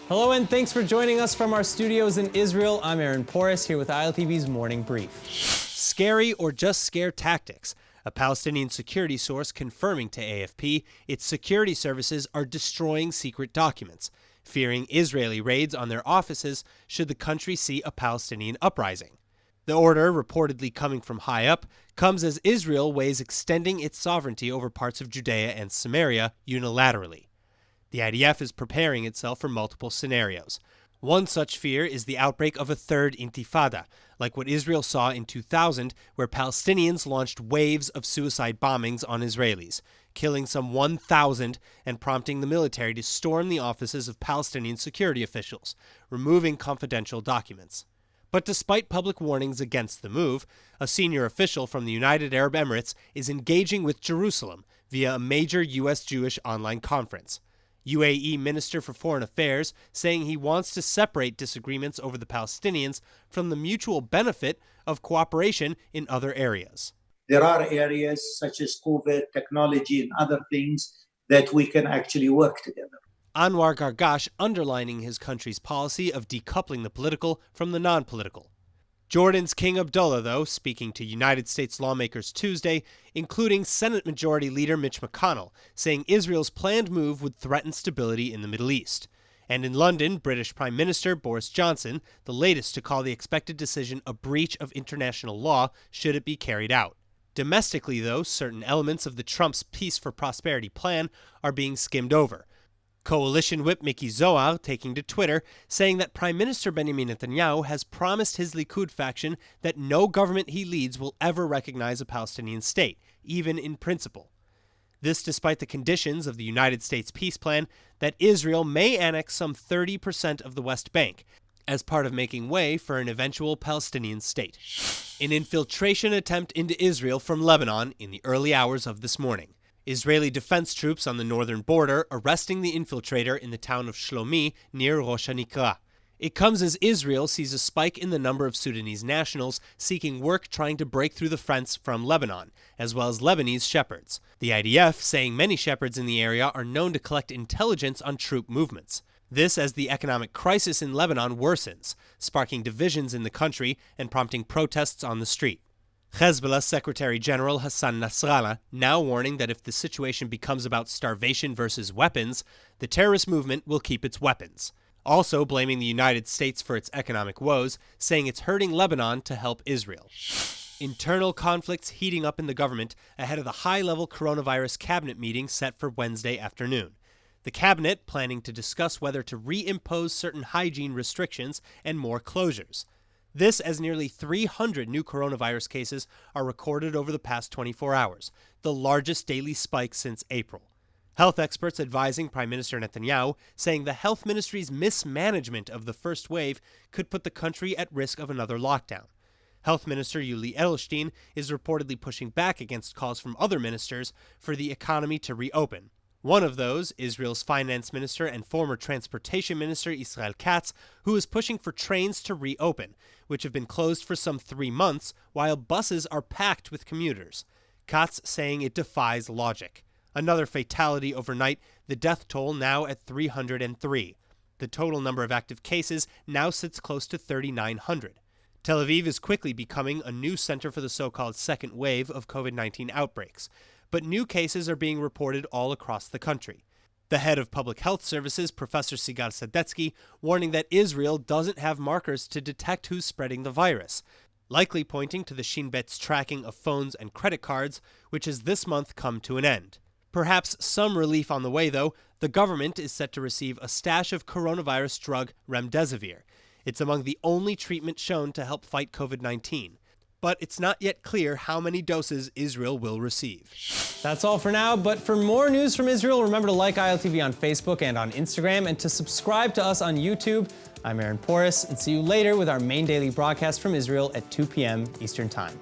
Hello and thanks for joining us from our studios in Israel. I'm Aaron Porras here with ILTV's Morning Brief. Scary or just scare tactics. A Palestinian security source confirming to AFP its security services are destroying secret documents, fearing Israeli raids on their offices should the country see a Palestinian uprising. The order, reportedly coming from high up, comes as Israel weighs extending its sovereignty over parts of Judea and Samaria unilaterally. The IDF is preparing itself for multiple scenarios. One such fear is the outbreak of a third intifada, like what Israel saw in 2000, where Palestinians launched waves of suicide bombings on Israelis, killing some 1,000 and prompting the military to storm the offices of Palestinian security officials, removing confidential documents. But despite public warnings against the move, a senior official from the United Arab Emirates is engaging with Jerusalem via a major U.S. Jewish online conference. UAE Minister for Foreign Affairs saying he wants to separate disagreements over the Palestinians from the mutual benefit of cooperation in other areas. There are areas such as COVID, technology, and other things that we can actually work together. Anwar Gargash underlining his country's policy of decoupling the political from the non-political. Jordan's King Abdullah, though, speaking to United States lawmakers Tuesday, including Senate Majority Leader Mitch McConnell, saying Israel's planned move would threaten stability in the Middle East. And in London, British Prime Minister Boris Johnson, the latest to call the expected decision a breach of international law should it be carried out. Domestically, though, certain elements of the Trump's Peace for Prosperity plan are being skimmed over. Coalition whip Miki Zohar taking to Twitter, saying that Prime Minister Benjamin Netanyahu has promised his Likud faction that no government he leads will ever recognize a Palestinian state, even in principle. This despite the conditions of the United States peace plan that Israel may annex some 30% of the West Bank, as part of making way for an eventual Palestinian state. An infiltration attempt into Israel from Lebanon in the early hours of this morning. Israeli defense troops on the northern border arresting the infiltrator in the town of Shlomi near Rosh HaNikra. It comes as Israel sees a spike in the number of Sudanese nationals seeking work trying to break through the fence from Lebanon, as well as Lebanese shepherds. The IDF saying many shepherds in the area are known to collect intelligence on troop movements. This as the economic crisis in Lebanon worsens, sparking divisions in the country and prompting protests on the street. Hezbollah Secretary General Hassan Nasrallah now warning that if the situation becomes about starvation versus weapons, the terrorist movement will keep its weapons. Also blaming the United States for its economic woes, saying it's hurting Lebanon to help Israel. Internal conflicts heating up in the government ahead of the high-level coronavirus cabinet meeting set for Wednesday afternoon. The cabinet planning to discuss whether to reimpose certain hygiene restrictions and more closures. This as nearly 300 new coronavirus cases are recorded over the past 24 hours, the largest daily spike since April. Health experts advising Prime Minister Netanyahu saying the health ministry's mismanagement of the first wave could put the country at risk of another lockdown. Health Minister Yuli Edelstein is reportedly pushing back against calls from other ministers for the economy to reopen. One of those, Israel's finance minister and former transportation minister Israel Katz, who is pushing for trains to reopen, which have been closed for some 3 months, while buses are packed with commuters. Katz saying it defies logic. Another fatality overnight, the death toll now at 303. The total number of active cases now sits close to 3,900. Tel Aviv is quickly becoming a new center for the so-called second wave of COVID-19 outbreaks. But new cases are being reported all across the country. The head of public health services, Professor Sigal Sadetsky, warning that Israel doesn't have markers to detect who's spreading the virus, likely pointing to the Shin Bet's tracking of phones and credit cards, which has this month come to an end. Perhaps some relief on the way, though. The government is set to receive a stash of coronavirus drug remdesivir. It's among the only treatment shown to help fight COVID-19. But it's not yet clear how many doses Israel will receive. That's all for now, but for more news from Israel, remember to like ILTV on Facebook and on Instagram, and to subscribe to us on YouTube. I'm Aaron Porras, and see you later with our main daily broadcast from Israel at 2 p.m. Eastern Time.